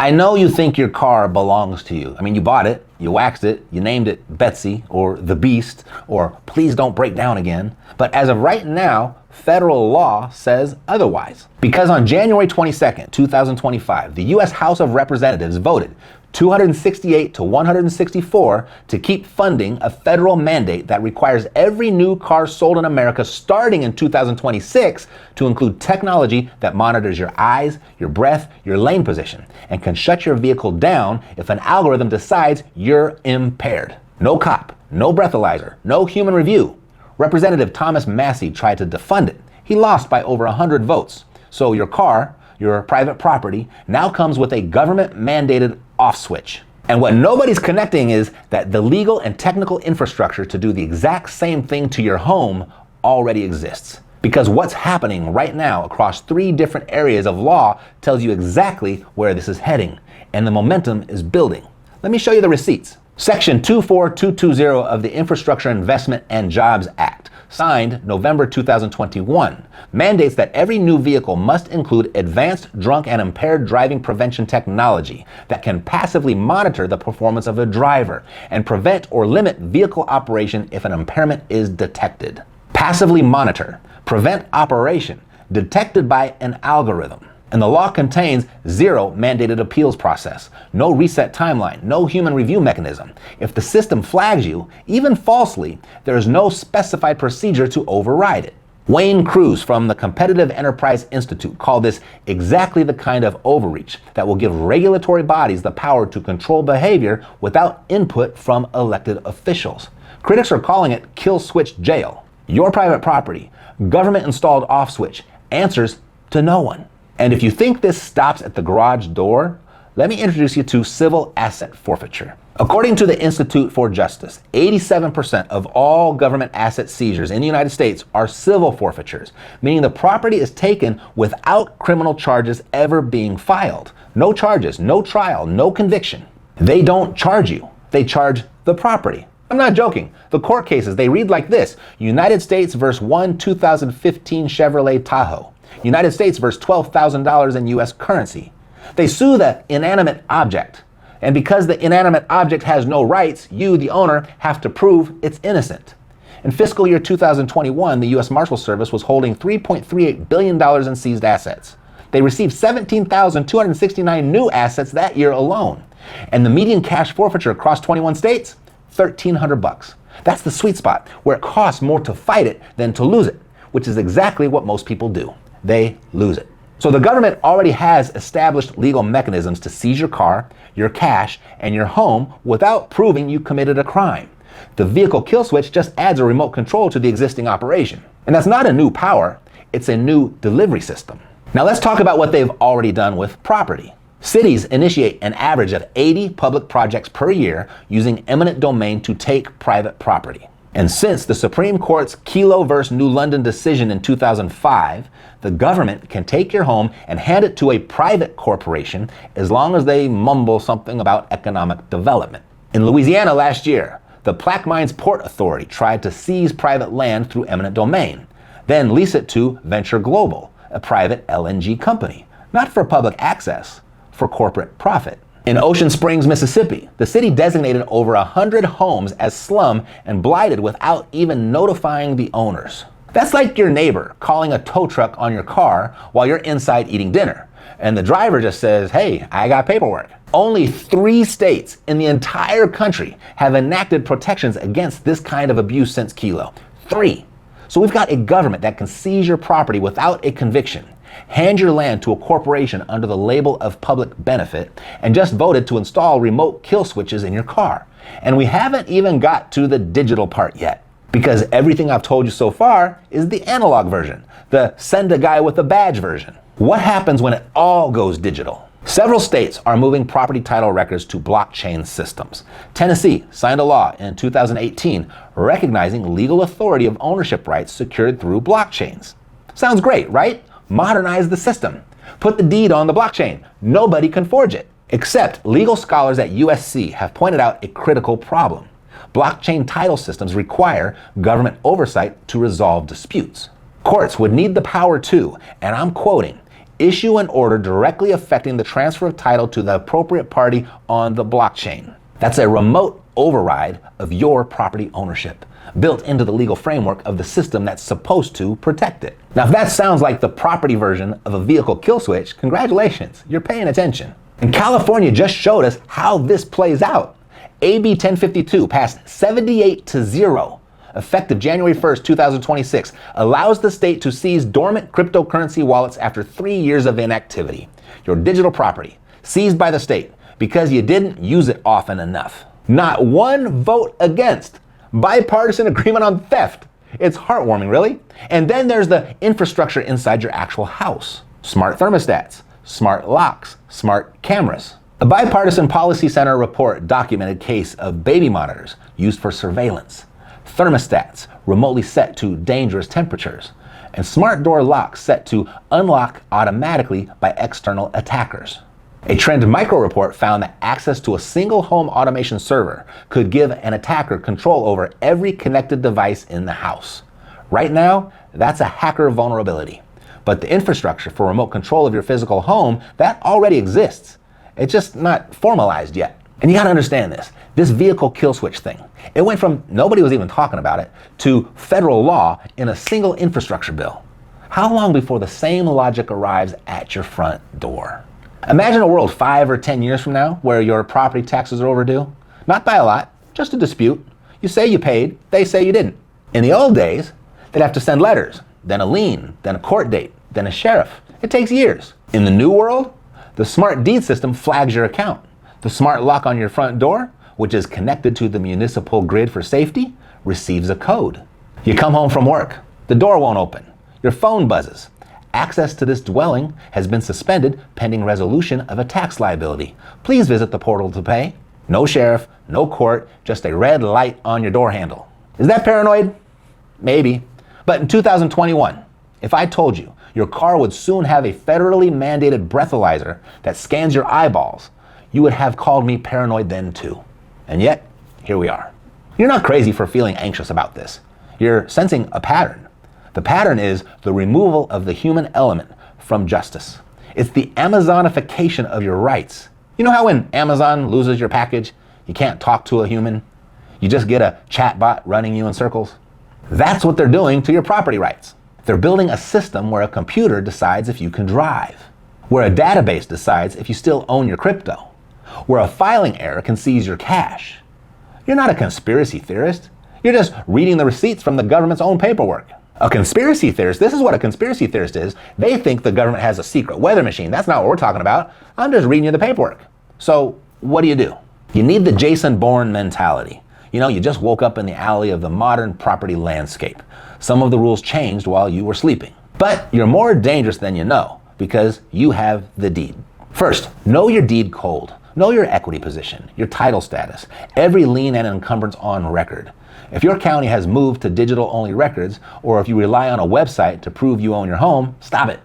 I know you think your car belongs to you. I mean, you bought it, you waxed it, you named it Betsy or the Beast or please don't break down again. But as of right now, federal law says otherwise. Because on January 22nd, 2025, the U.S. House of Representatives voted 268 to 164 to keep funding a federal mandate that requires every new car sold in America starting in 2026 to include technology that monitors your eyes, your breath, your lane position, and can shut your vehicle down if an algorithm decides you're impaired. No cop, no breathalyzer, no human review. Representative Thomas Massie tried to defund it. He lost by over 100 votes. So your car, your private property, now comes with a government-mandated off switch. And what nobody's connecting is that the legal and technical infrastructure to do the exact same thing to your home already exists. Because what's happening right now across 3 different areas of law tells you exactly where this is heading, and the momentum is building. Let me show you the receipts. Section 24220 of the Infrastructure Investment and Jobs Act, signed November 2021, mandates that every new vehicle must include advanced drunk and impaired driving prevention technology that can passively monitor the performance of a driver and prevent or limit vehicle operation if an impairment is detected. Passively monitor, prevent operation, detected by an algorithm. And the law contains 0 mandated appeals process, no reset timeline, no human review mechanism. If the system flags you, even falsely, there is no specified procedure to override it. Wayne Cruz from the Competitive Enterprise Institute called this exactly the kind of overreach that will give regulatory bodies the power to control behavior without input from elected officials. Critics are calling it kill switch jail. Your private property, government-installed off switch, answers to no one. And if you think this stops at the garage door, let me introduce you to civil asset forfeiture. According to the Institute for Justice, 87% of all government asset seizures in the United States are civil forfeitures, meaning the property is taken without criminal charges ever being filed. No charges, no trial, no conviction. They don't charge you, they charge the property. I'm not joking. The court cases, they read like this: United States versus 2015 Chevrolet Tahoe. United States versus $12,000 in US currency. They sue the inanimate object. And because the inanimate object has no rights, you, the owner, have to prove it's innocent. In fiscal year 2021, the US Marshals Service was holding $3.38 billion in seized assets. They received 17,269 new assets that year alone. And the median cash forfeiture across 21 states, $1,300. That's the sweet spot, where it costs more to fight it than to lose it, which is exactly what most people do. They lose it. So the government already has established legal mechanisms to seize your car, your cash, and your home without proving you committed a crime. The vehicle kill switch just adds a remote control to the existing operation. And that's not a new power, it's a new delivery system. Now let's talk about what they've already done with property. Cities initiate an average of 80 public projects per year using eminent domain to take private property. And since the Supreme Court's Kelo versus New London decision in 2005, the government can take your home and hand it to a private corporation as long as they mumble something about economic development. In Louisiana last year, the Plaquemines Port Authority tried to seize private land through eminent domain, then lease it to Venture Global, a private LNG company, not for public access, for corporate profit. In Ocean Springs, Mississippi, the city designated over 100 homes as slum and blighted without even notifying the owners. That's like your neighbor calling a tow truck on your car while you're inside eating dinner, and the driver just says, "Hey, I got paperwork." Only 3 states in the entire country have enacted protections against this kind of abuse since Kelo. 3. So we've got a government that can seize your property without a conviction, hand your land to a corporation under the label of public benefit, and just voted to install remote kill switches in your car. And we haven't even got to the digital part yet, because everything I've told you so far is the analog version, the send a guy with a badge version. What happens when it all goes digital? Several states are moving property title records to blockchain systems. Tennessee signed a law in 2018 recognizing legal authority of ownership rights secured through blockchains. Sounds great, right? Modernize the system. Put the deed on the blockchain. Nobody can forge it. Except legal scholars at USC have pointed out a critical problem. Blockchain title systems require government oversight to resolve disputes. Courts would need the power to, and I'm quoting, issue an order directly affecting the transfer of title to the appropriate party on the blockchain. That's a remote override of your property ownership, built into the legal framework of the system that's supposed to protect it. Now, if that sounds like the property version of a vehicle kill switch, congratulations, you're paying attention. And California just showed us how this plays out. AB 1052 passed 78-0, effective January 1st, 2026, allows the state to seize dormant cryptocurrency wallets after 3 years of inactivity. Your digital property, seized by the state because you didn't use it often enough. Not one vote against. Bipartisan agreement on theft. It's heartwarming, really. And then there's the infrastructure inside your actual house. Smart thermostats, smart locks, smart cameras. A bipartisan policy center report documented case of baby monitors used for surveillance, thermostats remotely set to dangerous temperatures, and smart door locks set to unlock automatically by external attackers. A Trend Micro report found that access to a single home automation server could give an attacker control over every connected device in the house. Right now, that's a hacker vulnerability. But the infrastructure for remote control of your physical home, that already exists. It's just not formalized yet. And you gotta understand this. This vehicle kill switch thing, it went from nobody was even talking about it to federal law in a single infrastructure bill. How long before the same logic arrives at your front door? Imagine a world 5 or 10 years from now where your property taxes are overdue. Not by a lot, just a dispute. You say you paid, they say you didn't. In the old days, they'd have to send letters, then a lien, then a court date, then a sheriff. It takes years. In the new world, the smart deed system flags your account. The smart lock on your front door, which is connected to the municipal grid for safety, receives a code. You come home from work, the door won't open, your phone buzzes. Access to this dwelling has been suspended pending resolution of a tax liability. Please visit the portal to pay. No sheriff, no court, just a red light on your door handle. Is that paranoid? Maybe. But in 2021, if I told you your car would soon have a federally mandated breathalyzer that scans your eyeballs, you would have called me paranoid then too. And yet, here we are. You're not crazy for feeling anxious about this. You're sensing a pattern. The pattern is the removal of the human element from justice. It's the Amazonification of your rights. You know how when Amazon loses your package, you can't talk to a human? You just get a chatbot running you in circles? That's what they're doing to your property rights. They're building a system where a computer decides if you can drive, where a database decides if you still own your crypto, where a filing error can seize your cash. You're not a conspiracy theorist. You're just reading the receipts from the government's own paperwork. A conspiracy theorist, this is what a conspiracy theorist is. They think the government has a secret weather machine. That's not what we're talking about. I'm just reading you the paperwork. So what do? You need the Jason Bourne mentality. You know, you just woke up in the alley of the modern property landscape. Some of the rules changed while you were sleeping. But you're more dangerous than you know because you have the deed. First, know your deed cold. Know your equity position, your title status, every lien and encumbrance on record. If your county has moved to digital-only records, or if you rely on a website to prove you own your home, stop it.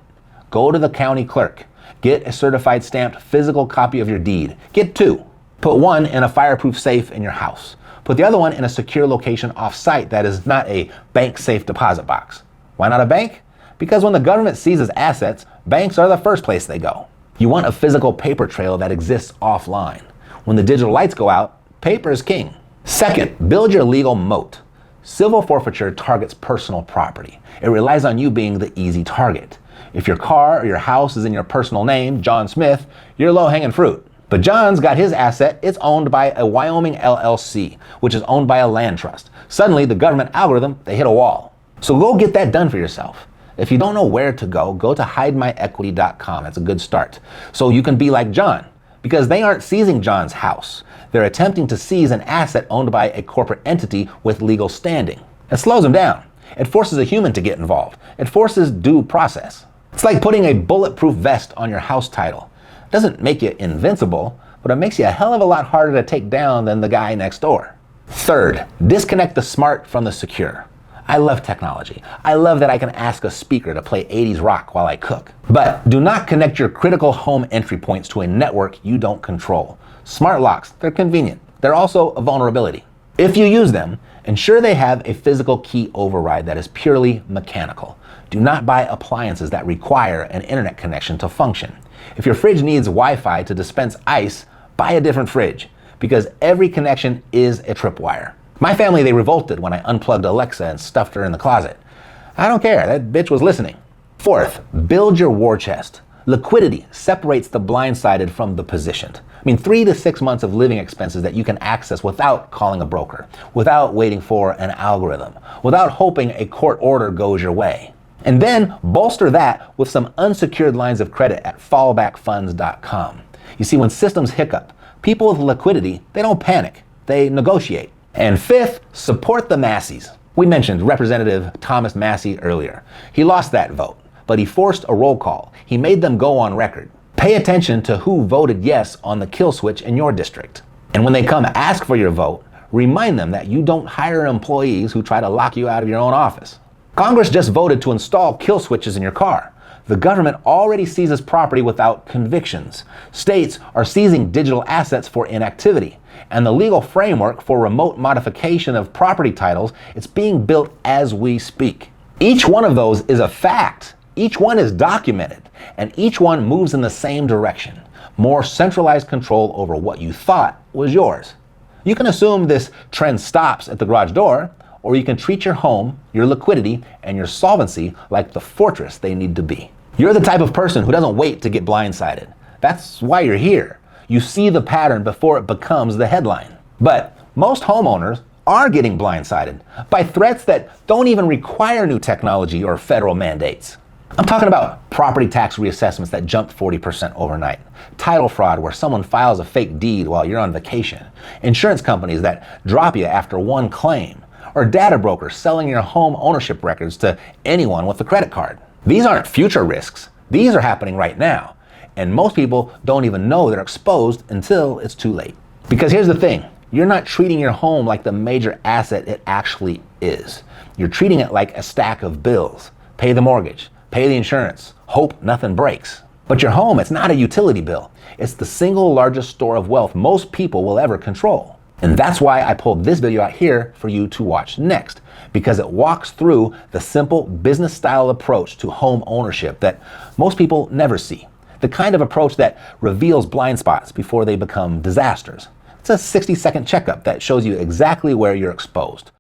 Go to the county clerk. Get a certified stamped physical copy of your deed. Get 2. Put one in a fireproof safe in your house. Put the other one in a secure location off-site that is not a bank-safe deposit box. Why not a bank? Because when the government seizes assets, banks are the first place they go. You want a physical paper trail that exists offline. When the digital lights go out, paper is king. Second, build your legal moat. Civil forfeiture targets personal property. It relies on you being the easy target. If your car or your house is in your personal name, John Smith, you're low-hanging fruit. But John's got his asset, it's owned by a Wyoming LLC, which is owned by a land trust. Suddenly, the government algorithm, they hit a wall. So go get that done for yourself. If you don't know where to go to hidemyequity.com. That's a good start. So you can be like John, because they aren't seizing John's house. They're attempting to seize an asset owned by a corporate entity with legal standing. It slows them down. It forces a human to get involved. It forces due process. It's like putting a bulletproof vest on your house title. It doesn't make you invincible, but it makes you a hell of a lot harder to take down than the guy next door. Third, disconnect the smart from the secure. I love technology. I love that I can ask a speaker to play 80s rock while I cook. But do not connect your critical home entry points to a network you don't control. Smart locks, they're convenient. They're also a vulnerability. If you use them, ensure they have a physical key override that is purely mechanical. Do not buy appliances that require an internet connection to function. If your fridge needs Wi-Fi to dispense ice, buy a different fridge, because every connection is a tripwire. My family, they revolted when I unplugged Alexa and stuffed her in the closet. I don't care, that bitch was listening. Fourth, build your war chest. Liquidity separates the blindsided from the positioned. 3 to 6 months of living expenses that you can access without calling a broker, without waiting for an algorithm, without hoping a court order goes your way. And then bolster that with some unsecured lines of credit at fallbackfunds.com. You see, when systems hiccup, people with liquidity, they don't panic, they negotiate. And fifth, support the Massies. We mentioned Representative Thomas Massie earlier. He lost that vote, but he forced a roll call. He made them go on record. Pay attention to who voted yes on the kill switch in your district. And when they come ask for your vote, remind them that you don't hire employees who try to lock you out of your own office. Congress just voted to install kill switches in your car. The government already seizes property without convictions. States are seizing digital assets for inactivity. And the legal framework for remote modification of property titles, it's being built as we speak. Each one of those is a fact. Each one is documented, and each one moves in the same direction. More centralized control over what you thought was yours. You can assume this trend stops at the garage door, or you can treat your home, your liquidity, and your solvency like the fortress they need to be. You're the type of person who doesn't wait to get blindsided. That's why you're here. You see the pattern before it becomes the headline. But most homeowners are getting blindsided by threats that don't even require new technology or federal mandates. I'm talking about property tax reassessments that jumped 40% overnight, title fraud where someone files a fake deed while you're on vacation, insurance companies that drop you after one claim, or data brokers selling your home ownership records to anyone with a credit card. These aren't future risks. These are happening right now. And most people don't even know they're exposed until it's too late. Because here's the thing, you're not treating your home like the major asset it actually is. You're treating it like a stack of bills. Pay the mortgage, pay the insurance, hope nothing breaks. But your home, it's not a utility bill. It's the single largest store of wealth most people will ever control. And that's why I pulled this video out here for you to watch next, because it walks through the simple business style approach to home ownership that most people never see. The kind of approach that reveals blind spots before they become disasters. It's a 60-second checkup that shows you exactly where you're exposed.